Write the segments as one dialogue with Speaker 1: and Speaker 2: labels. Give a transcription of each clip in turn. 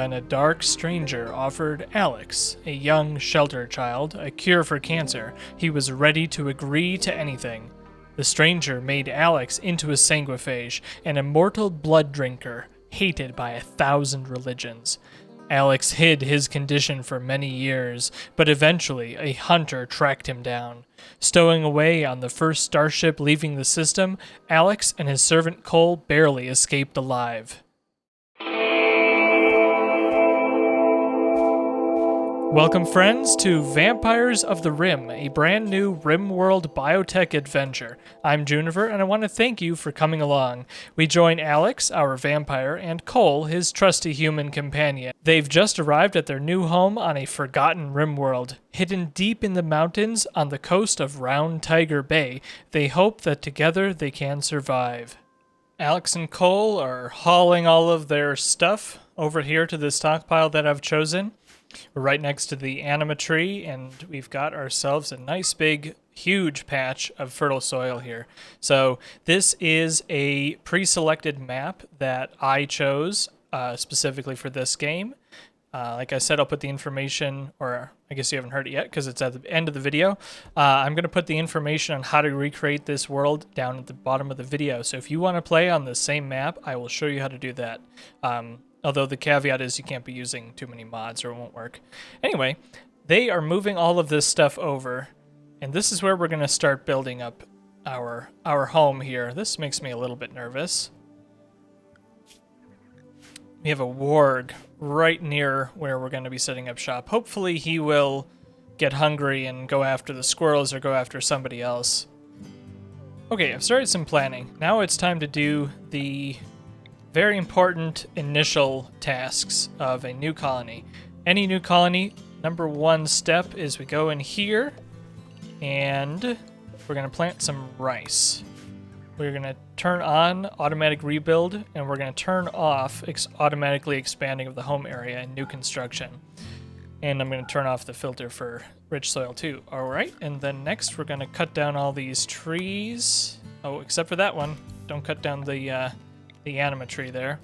Speaker 1: when a dark stranger offered Alex, a young shelter child, a cure for cancer. He was ready to agree to anything. The stranger made Alex into a Sanguophage, an immortal blood drinker, hated by 1,000 religions. Alex hid his condition for many years, but eventually a hunter tracked him down. Stowing away on the first starship leaving the system, Alex and his servant Cole barely escaped alive. Welcome, friends, to Vampires of the Rim, a brand new RimWorld Biotech adventure. I'm Juniper, and I want to thank you for coming along. We join Alex, our vampire, and Cole, his trusty human companion. They've just arrived at their new home on a forgotten RimWorld. Hidden deep in the mountains on the coast of Round Tiger Bay, they hope that together they can survive. Alex and Cole are hauling all of their stuff over here to the stockpile that I've chosen. We're right next to the anima tree, and we've got ourselves a nice big, huge patch of fertile soil here. So this is a pre-selected map that I chose specifically for this game. Like I said, I'll put the information, or I guess you haven't heard it yet because it's at the end of the video. I'm going to put the information on how to recreate this world down at the bottom of the video. So if you want to play on the same map, I will show you how to do that. Although the caveat is you can't be using too many mods or it won't work. Anyway, they are moving all of this stuff over, and this is where we're going to start building up our home here. This makes me a little bit nervous. We have a warg right near where we're going to be setting up shop. Hopefully he will get hungry and go after the squirrels or go after somebody else. Okay, I've started some planning. Now it's time to do the very important initial tasks of a new colony. Any new colony, number one step is we go in here and we're going to plant some rice. We're going to turn on automatic rebuild, and we're going to turn off automatically expanding of the home area and new construction. And I'm going to turn off the filter for rich soil too. All right, and then next we're going to cut down all these trees. Oh, except for that one. Don't cut down the anima tree there.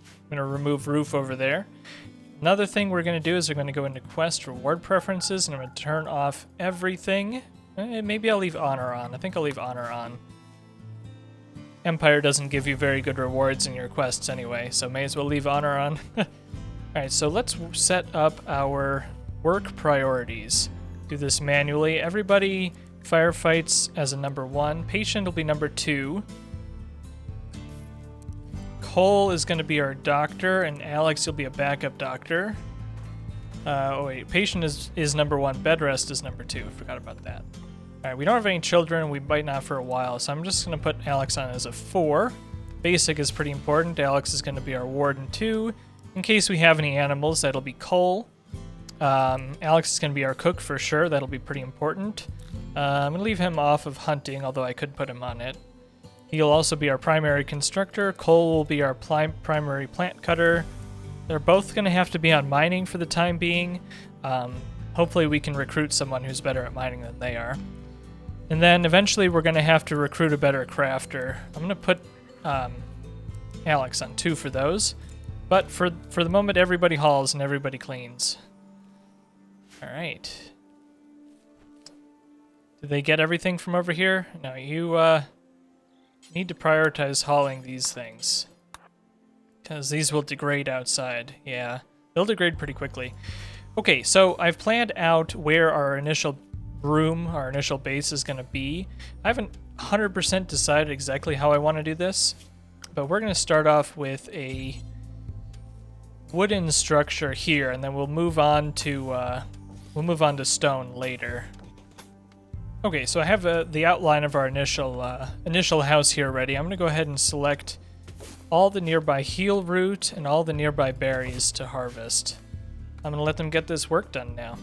Speaker 1: I'm going to remove roof over there. Another thing we're going to do is we're going to go into quest reward preferences, and I'm going to turn off everything. Maybe I'll leave honor on. I think I'll leave honor on. Empire doesn't give you very good rewards in your quests anyway, so may as well leave honor on. Alright, so let's set up our work priorities. Do this manually. Everybody firefights as a number 1. Patient will be number 2. Cole is going to be our doctor, and Alex, you'll be a backup doctor. Oh wait, patient is number 1. Bed rest is number 2. Forgot about that. Alright, we don't have any children. We might not for a while, so I'm just going to put Alex on as a 4. Basic is pretty important. Alex is going to be our warden 2. In case we have any animals, that'll be Cole. Alex is going to be our cook for sure. That'll be pretty important. I'm going to leave him off of hunting, although I could put him on it. He'll also be our primary constructor. Cole will be our primary plant cutter. They're both going to have to be on mining for the time being. Hopefully we can recruit someone who's better at mining than they are. And then eventually we're going to have to recruit a better crafter. I'm going to put Alex on 2 for those. But for the moment, everybody hauls and everybody cleans. All right. Did they get everything from over here? No, you need to prioritize hauling these things, because these will degrade outside. Yeah, they'll degrade pretty quickly. Okay, so I've planned out where our initial room, our initial base is going to be. I haven't 100% decided exactly how I want to do this, but we're going to start off with a wooden structure here, and then we'll move on to stone later. Okay, so I have the outline of our initial house here ready. I'm going to go ahead and select all the nearby heal root and all the nearby berries to harvest. I'm going to let them get this work done now.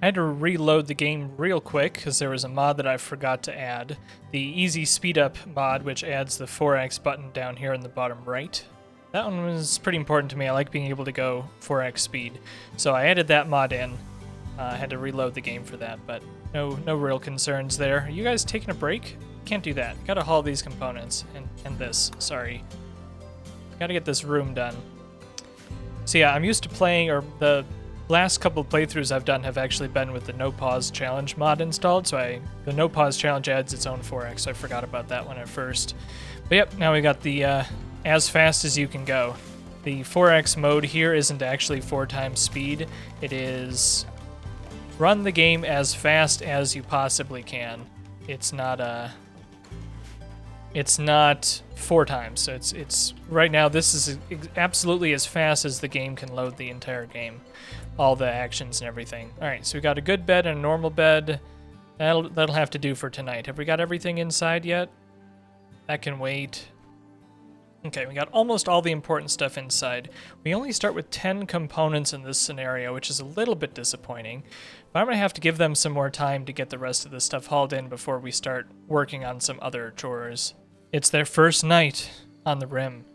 Speaker 1: I had to reload the game real quick because there was a mod that I forgot to add. The Easy Speed Up mod, which adds the 4x button down here in the bottom right. That one was pretty important to me. I like being able to go 4x speed. So I added that mod in. I had to reload the game for that, but no real concerns there. Are you guys taking a break? Can't do that. Gotta haul these components. And this, sorry. Gotta get this room done. So yeah, I'm used to playing, or the last couple of playthroughs I've done have actually been with the no pause challenge mod installed. So the no pause challenge adds its own 4x. So I forgot about that one at first. But yep, now we got the as fast as you can go. The 4x mode here isn't actually 4 times speed. It is run the game as fast as you possibly can. It's not 4 times. So it's right now this is absolutely as fast as the game can load the entire game. All the actions and everything. All right, so we got a good bed and a normal bed. That'll have to do for tonight. Have we got everything inside yet? That can wait. Okay, we got almost all the important stuff inside. We only start with 10 components in this scenario, which is a little bit disappointing. But I'm going to have to give them some more time to get the rest of this stuff hauled in before we start working on some other chores. It's their first night on the Rim.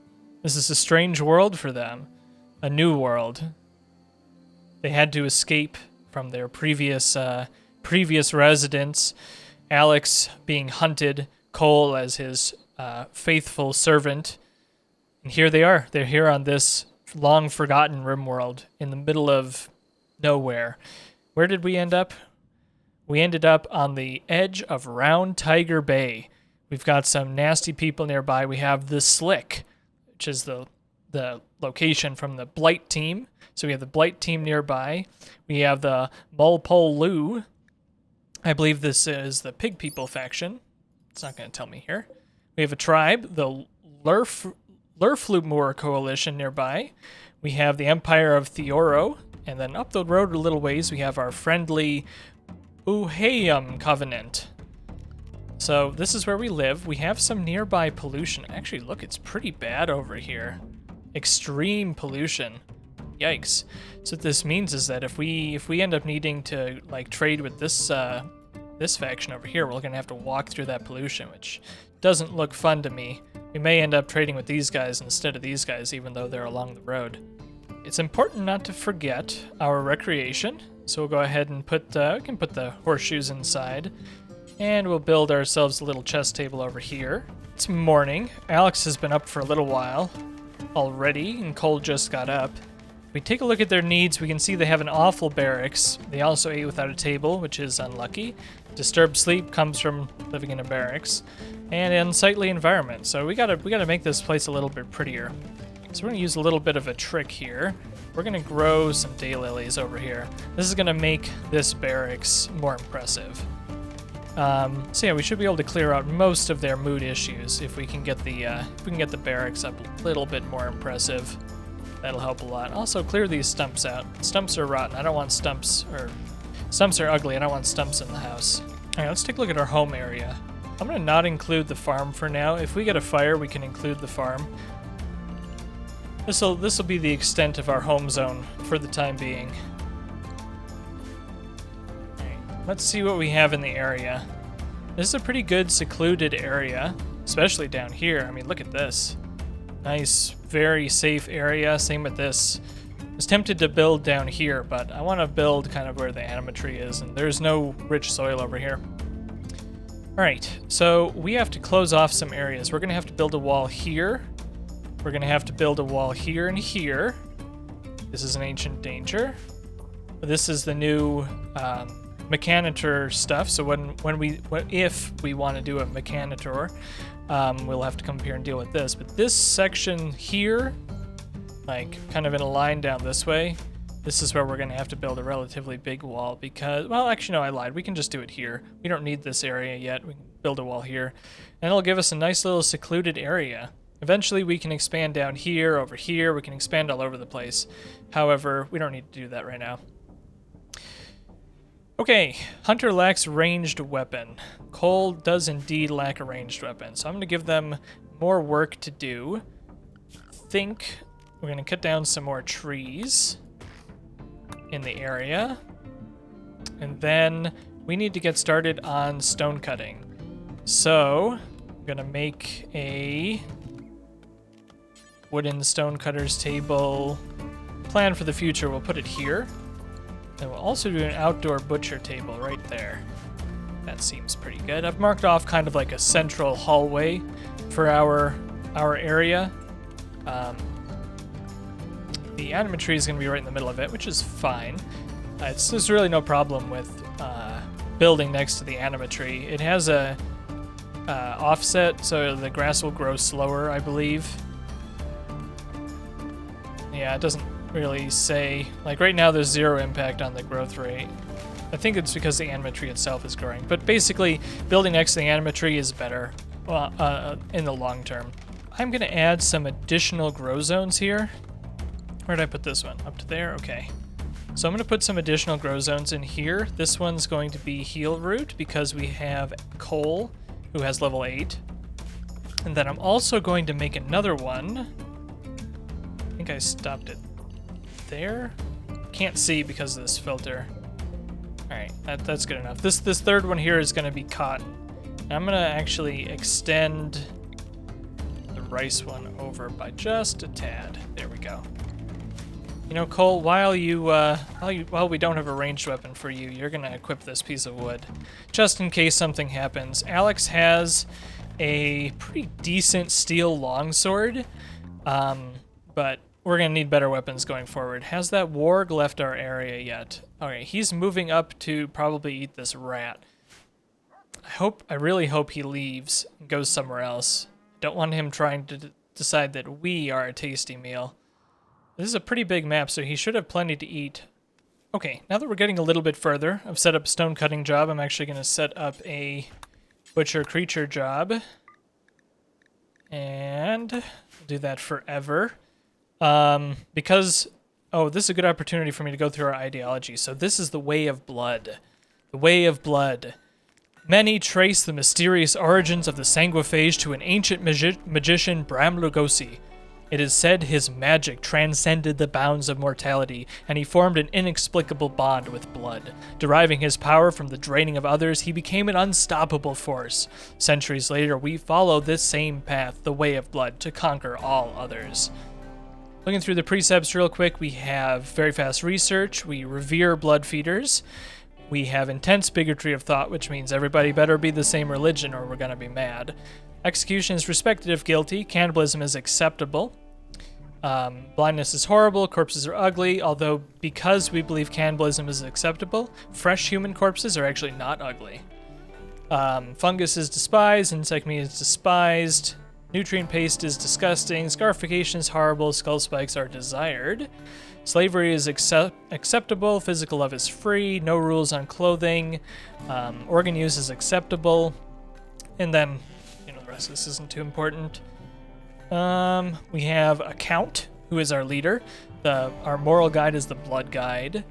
Speaker 1: This is a strange world for them. A new world. They had to escape from their previous residence. Alex being hunted, Cole as his faithful servant. And here they are. They're here on this long-forgotten RimWorld in the middle of nowhere. Where did we end up? We ended up on the edge of Round Tiger Bay. We've got some nasty people nearby. We have the Slick, which is the location from the Blight team. So we have the Blight team nearby. We have the Mulpolu. I believe this is the Pig People faction. It's not going to tell me here. We have a tribe, the Lurflumur Coalition nearby. We have the Empire of Theoro. And then up the road a little ways, we have our friendly Uhayum Covenant. So this is where we live. We have some nearby pollution. Actually, look, it's pretty bad over here. Extreme pollution. Yikes. So what this means is that if we end up needing to like trade with this faction over here, we're gonna have to walk through that pollution, which doesn't look fun to me. We may end up trading with these guys instead of these guys, even though they're along the road. It's important not to forget our recreation, so we'll go ahead and we can put the horseshoes inside, and we'll build ourselves a little chest table over here. It's morning. Alex has been up for a little while already, and Cole just got up. If we take a look at their needs, we can see they have an awful barracks. They also ate without a table, which is unlucky. Disturbed sleep comes from living in a barracks, and an unsightly environment. So we gotta make this place a little bit prettier. So we're gonna use a little bit of a trick here. We're gonna grow some daylilies over here. This is gonna make this barracks more impressive. So yeah, we should be able to clear out most of their mood issues if we can get the barracks up a little bit more impressive. That'll help a lot. Also, clear these stumps out. Stumps are rotten. I don't want stumps, or stumps are ugly. I don't want stumps in the house. All right, let's take a look at our home area. I'm gonna not include the farm for now. If we get a fire, we can include the farm. This'll be the extent of our home zone for the time being. Alright, let's see what we have in the area. This is a pretty good secluded area, especially down here. I mean, look at this. Nice, very safe area. Same with this. I was tempted to build down here, but I want to build kind of where the anima tree is, and there's no rich soil over here. Alright, so we have to close off some areas. We're going to have to build a wall here. We're going to have to build a wall here and here. This is an ancient danger. This is the new mechanitor stuff. So if we want to do a mechanitor, we'll have to come here and deal with this. But this section here, like kind of in a line down this way, this is where we're going to have to build a relatively big wall because, well, actually, no, I lied. We can just do it here. We don't need this area yet. We can build a wall here. And it'll give us a nice little secluded area. Eventually, we can expand down here, over here. We can expand all over the place. However, we don't need to do that right now. Okay, Hunter lacks ranged weapon. Cole does indeed lack a ranged weapon, so I'm going to give them more work to do. I think we're going to cut down some more trees in the area. And then we need to get started on stone cutting. So, I'm going to make a wooden stone cutter's table. Plan for the future, we'll put it here. And we'll also do an outdoor butcher table right there. That seems pretty good. I've marked off kind of like a central hallway for our area. The anima tree is going to be right in the middle of it, which is fine. There's really no problem with building next to the anima tree. It has a offset, so the grass will grow slower, I believe. Yeah, it doesn't really say. Like right now, there's 0 impact on the growth rate. I think it's because the anima tree itself is growing. But basically, building next to the anima tree is better in the long term. I'm going to add some additional grow zones here. Where did I put this one? Up to there? Okay. So I'm going to put some additional grow zones in here. This one's going to be heal root because we have Cole, who has level 8. And then I'm also going to make another one. I think I stopped it there. Can't see because of this filter. Alright, that's good enough. This third one here is going to be cotton. I'm going to actually extend the rice one over by just a tad. There we go. You know, Cole, while we don't have a ranged weapon for you, you're going to equip this piece of wood. Just in case something happens. Alex has a pretty decent steel longsword, but we're going to need better weapons going forward. Has that warg left our area yet? Okay, he's moving up to probably eat this rat. I really hope he leaves and goes somewhere else. Don't want him trying to decide that we are a tasty meal. This is a pretty big map, so he should have plenty to eat. Okay, now that we're getting a little bit further, I've set up a stone cutting job. I'm actually going to set up a butcher creature job. And do that forever. Because, this is a good opportunity for me to go through our ideology. So this is the Way of Blood. The Way of Blood. Many trace the mysterious origins of the Sanguophage to an ancient magician, Bram Lugosi. It is said his magic transcended the bounds of mortality, and he formed an inexplicable bond with blood. Deriving his power from the draining of others, he became an unstoppable force. Centuries later, we follow this same path, the Way of Blood, to conquer all others. Looking through the precepts real quick, we have very fast research, we revere blood feeders, we have intense bigotry of thought, which means everybody better be the same religion or we're gonna be mad. Execution is respected if guilty, cannibalism is acceptable, blindness is horrible, corpses are ugly, although because we believe cannibalism is acceptable, fresh human corpses are actually not ugly. Fungus is despised, insect meat is despised, nutrient paste is disgusting, scarification is horrible, skull spikes are desired. Slavery is acceptable, physical love is free, no rules on clothing, organ use is acceptable, and then, the rest of this isn't too important. We have a count, who is our leader. Our moral guide is the blood guide.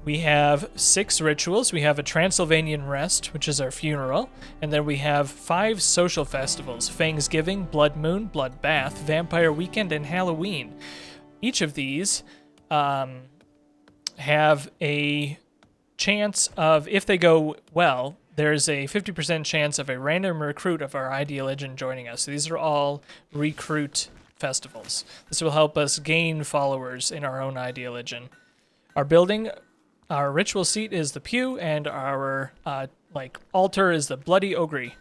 Speaker 1: We have 6 rituals. We have a Transylvanian rest, which is our funeral, and then we have 5 social festivals: Fangsgiving, Blood Moon, Blood Bath, Vampire Weekend, and Halloween. Each of these have a chance of, if they go well, there's a 50% chance of a random recruit of our ID legend joining us. So these are all recruit festivals. This will help us gain followers in our own ID legend. Our ritual seat is the pew, and our altar is the Bloody Ogre,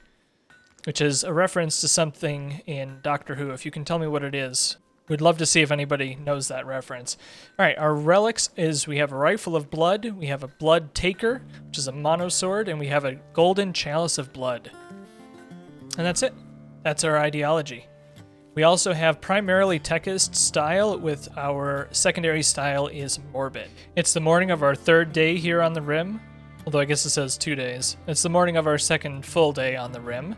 Speaker 1: which is a reference to something in Doctor Who. If you can tell me what it is, we'd love to see if anybody knows that reference. All right, our relics is we have a rifle of blood, we have a blood taker, which is a monosword, and we have a golden chalice of blood. And that's it. That's our ideology. We also have primarily techist style, with our secondary style is morbid. It's the morning of our 3rd day here on the Rim, although I guess it says 2 days. It's the morning of our 2nd full day on the Rim.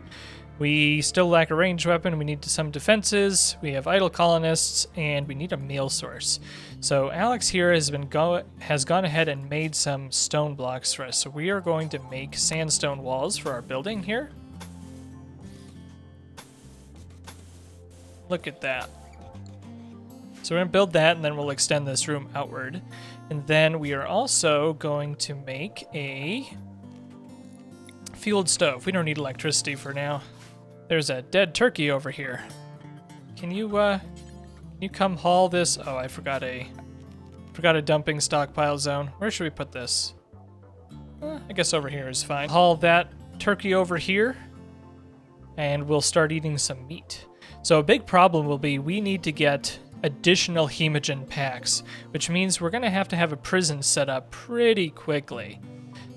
Speaker 1: We still lack a ranged weapon, we need some defenses, we have idle colonists, and we need a meal source. So Alex here has gone ahead and made some stone blocks for us. So we are going to make sandstone walls for our building here. Look at that. So we're going to build that, and then we'll extend this room outward. And then we are also going to make a fueled stove. We don't need electricity for now. There's a dead turkey over here. Can you come haul this? Oh, I forgot a dumping stockpile zone. Where should we put this? I guess over here is fine. Haul that turkey over here, and we'll start eating some meat. So a big problem will be we need to get additional hemogen packs, which means we're going to have a prison set up pretty quickly.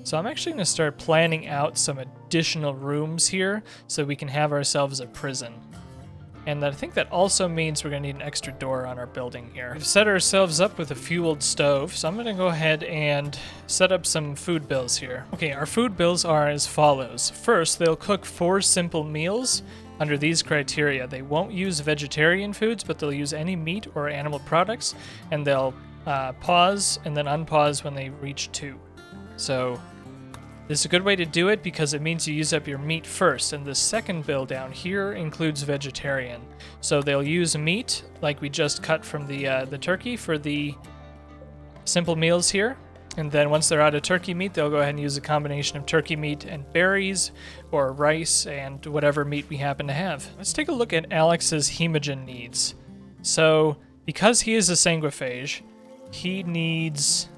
Speaker 1: So I'm actually going to start planning out some additional rooms here so we can have ourselves a prison. And I think that also means we're going to need an extra door on our building here. We've set ourselves up with a fueled stove, so I'm going to go ahead and set up some food bills here. Okay, our food bills are as follows. First, they'll cook 4 simple meals under these criteria. They won't use vegetarian foods, but they'll use any meat or animal products, and they'll pause and then unpause when they reach 2. So this is a good way to do it because it means you use up your meat first, and the second bill down here includes vegetarian. So they'll use meat, like we just cut from the turkey for the simple meals here, and then once they're out of turkey meat, they'll go ahead and use a combination of turkey meat and berries, or rice, and whatever meat we happen to have. Let's take a look at Alex's hemogen needs. So, because he is a Sanguophage, he needs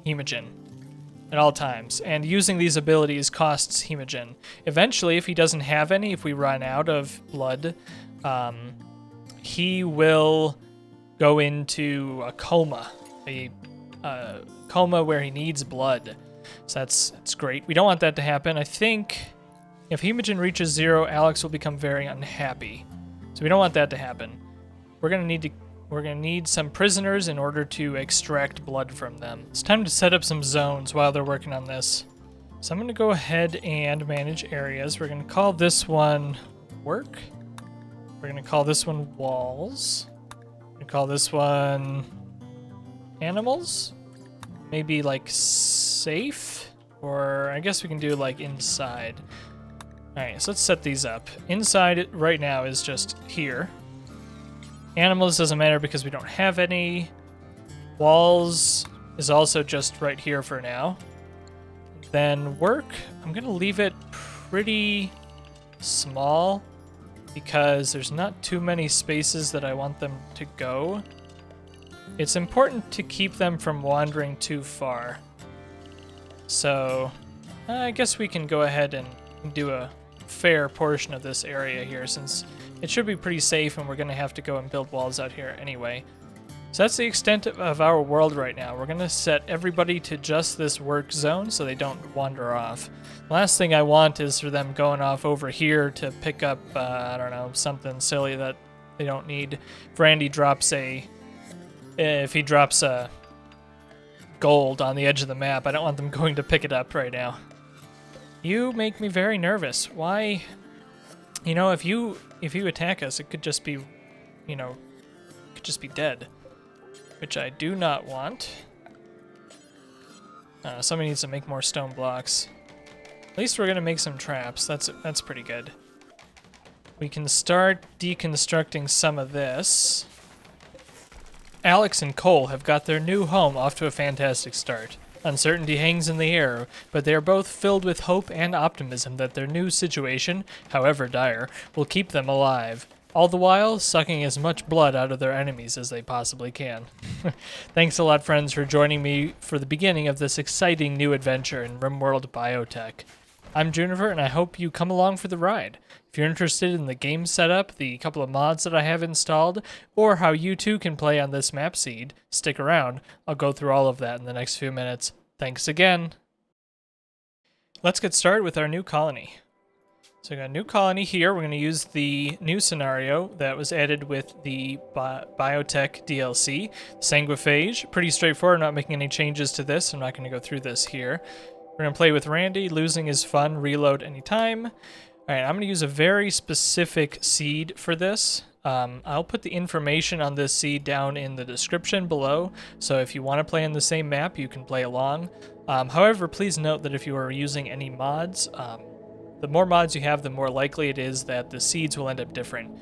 Speaker 1: hemogen at all times, and using these abilities costs hemogen. Eventually, if he doesn't have any, if we run out of blood, he will go into a coma, a coma where he needs blood. So that's great. We don't want that to happen. I think if hemogen reaches 0, Alex will become very unhappy. So we don't want that to happen. We're gonna need some prisoners in order to extract blood from them. It's time to set up some zones while they're working on this. So I'm going to go ahead and manage areas. We're going to call this one work. We're going to call this one walls. We're going to call this one animals. Maybe like safe, or I guess we can do like inside. All right, so let's set these up. Inside right now is just here. Animals doesn't matter because we don't have any. Walls is also just right here for now. Then work, I'm going to leave it pretty small because there's not too many spaces that I want them to go. It's important to keep them from wandering too far. So I guess we can go ahead and do a fair portion of this area here since it should be pretty safe and we're going to have to go and build walls out here anyway. So that's the extent of our world right now. We're going to set everybody to just this work zone so they don't wander off. The last thing I want is for them going off over here to pick up, I don't know, something silly that they don't need. If Randy drops if he drops a gold on the edge of the map, I don't want them going to pick it up right now. You make me very nervous. Why? You know, if you attack us, it could just be, you know, could just be dead, which I do not want. Somebody needs to make more stone blocks. At least we're gonna make some traps. That's pretty good. We can start deconstructing some of this. Alex and Cole have got their new home off to a fantastic start. Uncertainty hangs in the air, but they are both filled with hope and optimism that their new situation, however dire, will keep them alive. All the while, sucking as much blood out of their enemies as they possibly can. Thanks a lot, friends, for joining me for the beginning of this exciting new adventure in RimWorld Biotech. I'm Juniper, and I hope you come along for the ride. If you're interested in the game setup, the couple of mods that I have installed, or how you too can play on this map seed, stick around. I'll go through all of that in the next few minutes. Thanks again. Let's get started with our new colony. So we got a new colony here. We're going to use the new scenario that was added with the Biotech DLC, Sanguophage. Pretty straightforward, not making any changes to this. I'm not going to go through this here. We're going to play with Randy. Losing is fun. Reload anytime. All right, I'm going to use a very specific seed for this. I'll put the information on this seed down in the description below, so if you want to play in the same map, you can play along. However, please note that if you are using any mods, the more mods you have, the more likely it is that the seeds will end up different,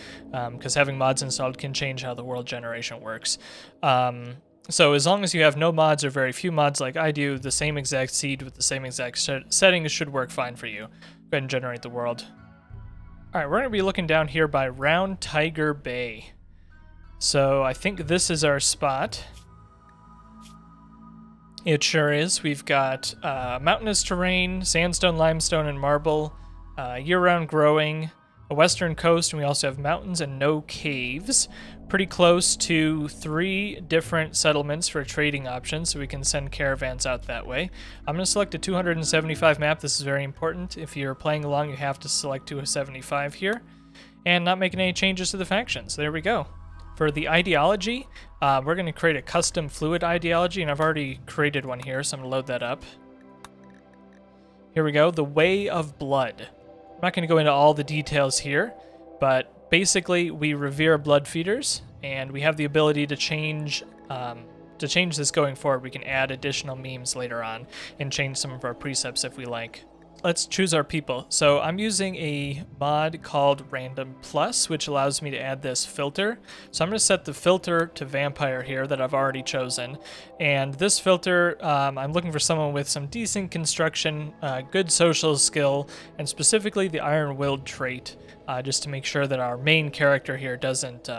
Speaker 1: because having mods installed can change how the world generation works. So as long as you have no mods or very few mods like I do, the same exact seed with the same exact settings should work fine for you. Go ahead and generate the world. All right, we're going to be looking down here by Round Tiger Bay. So I think this is our spot. It sure is. We've got mountainous terrain, sandstone, limestone, and marble, year-round growing, a western coast, and we also have mountains and no caves. Pretty close to 3 different settlements for trading options, so we can send caravans out that way. I'm going to select a 275 map. This is very important. If you're playing along, you have to select 275 here, and not making any changes to the factions. There we go. For the ideology, we're going to create a custom fluid ideology, and I've already created one here, so I'm going to load that up. Here we go, the Way of Blood. I'm not going to go into all the details here, but basically, we revere blood feeders, and we have the ability to change this going forward. We can add additional memes later on and change some of our precepts if we like. Let's choose our people. So I'm using a mod called Random Plus, which allows me to add this filter. So I'm going to set the filter to Vampire here that I've already chosen. And this filter, I'm looking for someone with some decent construction, good social skill, and specifically the Iron-Willed trait, just to make sure that our main character here doesn't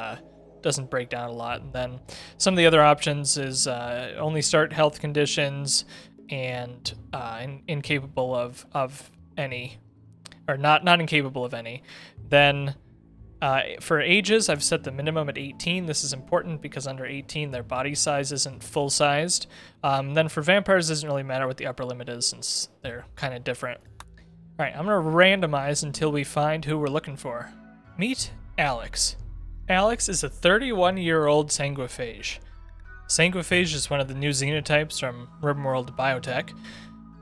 Speaker 1: break down a lot. And then some of the other options is only start health conditions, and incapable of any, or not incapable of any. Then for ages, I've set the minimum at 18. This is important because under 18, their body size isn't full-sized. Then for vampires, it doesn't really matter what the upper limit is since they're kind of different. All right, I'm going to randomize until we find who we're looking for. Meet Alex. Alex is a 31-year-old Sanguophage. Sanguophage is one of the new xenotypes from RimWorld Biotech.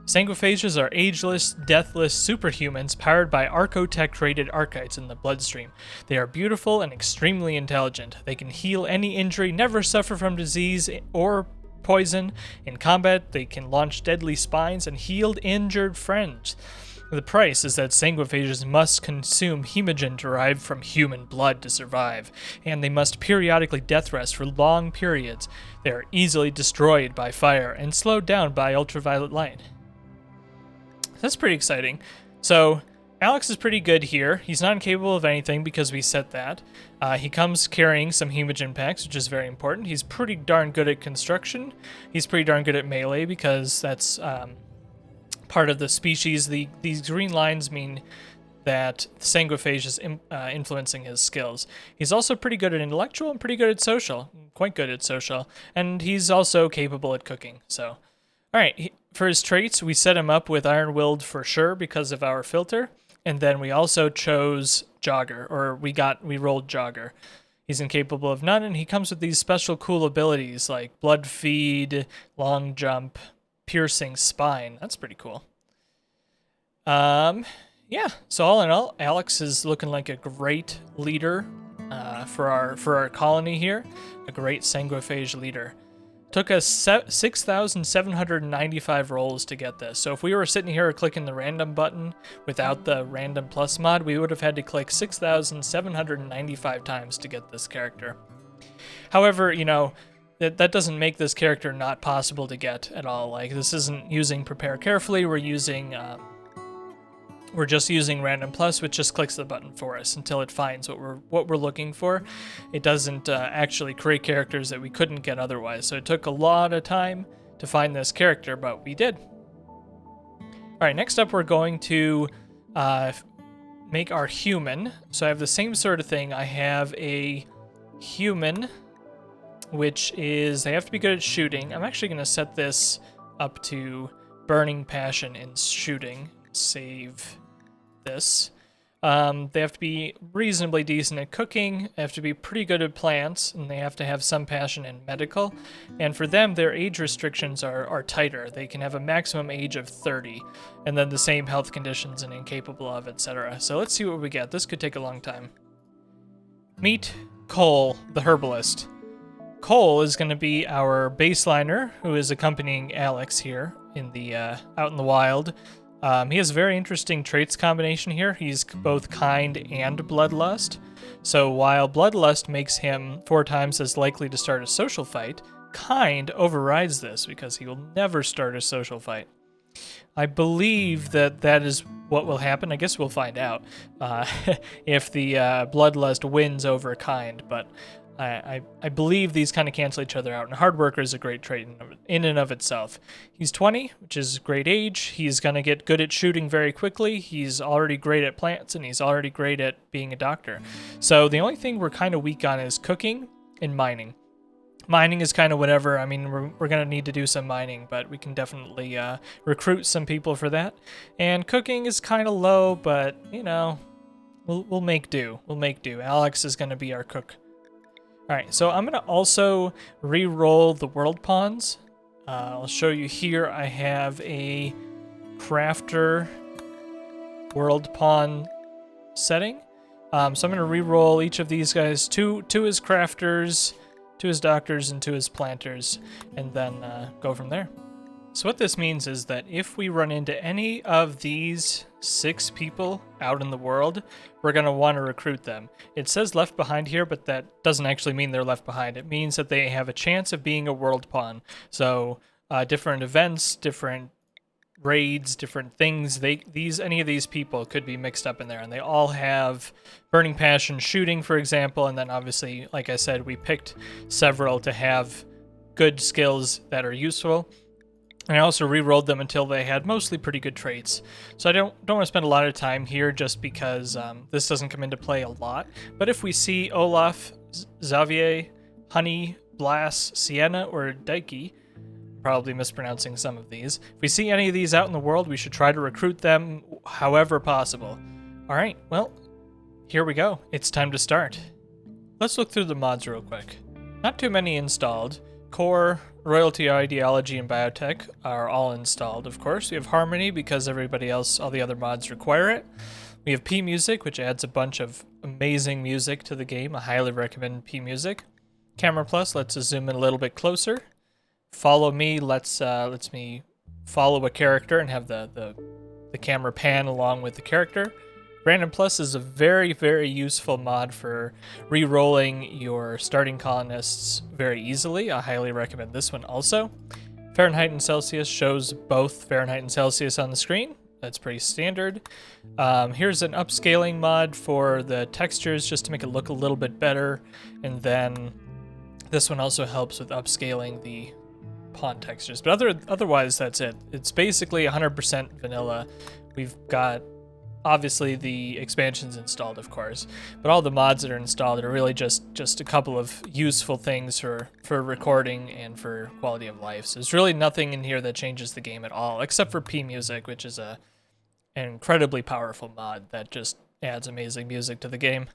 Speaker 1: Sanguophages are ageless, deathless superhumans powered by archotech-rated archites in the bloodstream. They are beautiful and extremely intelligent. They can heal any injury, never suffer from disease or poison. In combat, they can launch deadly spines and heal injured friends. The price is that Sanguophages must consume hemogen derived from human blood to survive, and they must periodically death rest for long periods. They are easily destroyed by fire and slowed down by ultraviolet light. That's pretty exciting. So, Alex is pretty good here. He's not incapable of anything because we set that. He comes carrying some hemogen packs, which is very important. He's pretty darn good at construction. He's pretty darn good at melee because that's part of the species. These green lines mean that Sanguophage is influencing his skills. He's also pretty good at intellectual and pretty good at social, quite good at social, and he's also capable at cooking. So, all right, for his traits, we set him up with Iron-Willed for sure because of our filter, and then we also chose Jogger, or we rolled Jogger. He's incapable of none, and he comes with these special cool abilities like Blood Feed, Long Jump, Piercing Spine. That's pretty cool. Yeah, so all in all, Alex is looking like a great leader for our colony here. A great Sanguophage leader. Took us 6,795 rolls to get this. So if we were sitting here clicking the random button without the Random Plus mod, we would have had to click 6,795 times to get this character. However, you know, that doesn't make this character not possible to get at all. Like, this isn't using Prepare Carefully. We're just using Random Plus, which just clicks the button for us until it finds what we're looking for. It doesn't actually create characters that we couldn't get otherwise. So it took a lot of time to find this character, but we did. All right, next up we're going to make our human. So I have the same sort of thing. I have a human, which is, they have to be good at shooting. I'm actually going to set this up to Burning Passion in shooting. Save this. They have to be reasonably decent at cooking, they have to be pretty good at plants, and they have to have some passion in medical. And for them, their age restrictions are tighter. They can have a maximum age of 30, and then the same health conditions and incapable of, etc. So let's see what we get. This could take a long time. Meet Cole, the herbalist. Cole is going to be our baseliner, who is accompanying Alex here in the out in the wild. He has a very interesting traits combination here. He's both kind and bloodlust. So while bloodlust makes him 4 times as likely to start a social fight, kind overrides this because he will never start a social fight. I believe that is what will happen. I guess we'll find out if the bloodlust wins over kind, but I believe these kind of cancel each other out, and hard worker is a great trait in and of itself. He's 20, which is great age. He's going to get good at shooting very quickly. He's already great at plants, and he's already great at being a doctor. So the only thing we're kind of weak on is cooking and mining. Mining is kind of whatever. I mean, we're going to need to do some mining, but we can definitely recruit some people for that. And cooking is kind of low, but, you know, we'll make do. We'll make do. Alex is going to be our cook. All right, so I'm going to also re-roll the world pawns. I'll show you here. I have a crafter world pawn setting. So I'm going to re-roll each of these guys. Two as crafters, 2 as doctors, and 2 as planters, and then go from there. So what this means is that if we run into any of these 6 people out in the world, we're going to want to recruit them. It says left behind here, but that doesn't actually mean they're left behind. It means that they have a chance of being a world pawn. So different events, different raids, different things, any of these people could be mixed up in there, and they all have burning passion shooting, for example, and then obviously, like I said, we picked several to have good skills that are useful. And I also re-rolled them until they had mostly pretty good traits. So I don't want to spend a lot of time here just because this doesn't come into play a lot. But if we see Olaf, Xavier, Honey, Blas, Sienna, or Daiki, probably mispronouncing some of these, if we see any of these out in the world, we should try to recruit them however possible. All right, well, here we go. It's time to start. Let's look through the mods real quick. Not too many installed. Core, Royalty, Ideology, and Biotech are all installed, of course. We have Harmony because everybody else, all the other mods require it. We have P Music, which adds a bunch of amazing music to the game. I highly recommend P Music. Camera Plus lets us zoom in a little bit closer. Follow Me lets me follow a character and have the camera pan along with the character. Random Plus is a very, very useful mod for re-rolling your starting colonists very easily. I highly recommend this one also. Fahrenheit and Celsius shows both Fahrenheit and Celsius on the screen. That's pretty standard. Here's an upscaling mod for the textures just to make it look a little bit better. And then this one also helps with upscaling the pawn textures. But otherwise, that's it. It's basically 100% vanilla. We've got obviously the expansions installed, of course, but all the mods that are installed are really just a couple of useful things for recording and for quality of life. So there's really nothing in here that changes the game at all, except for P Music, which is an incredibly powerful mod that just adds amazing music to the game.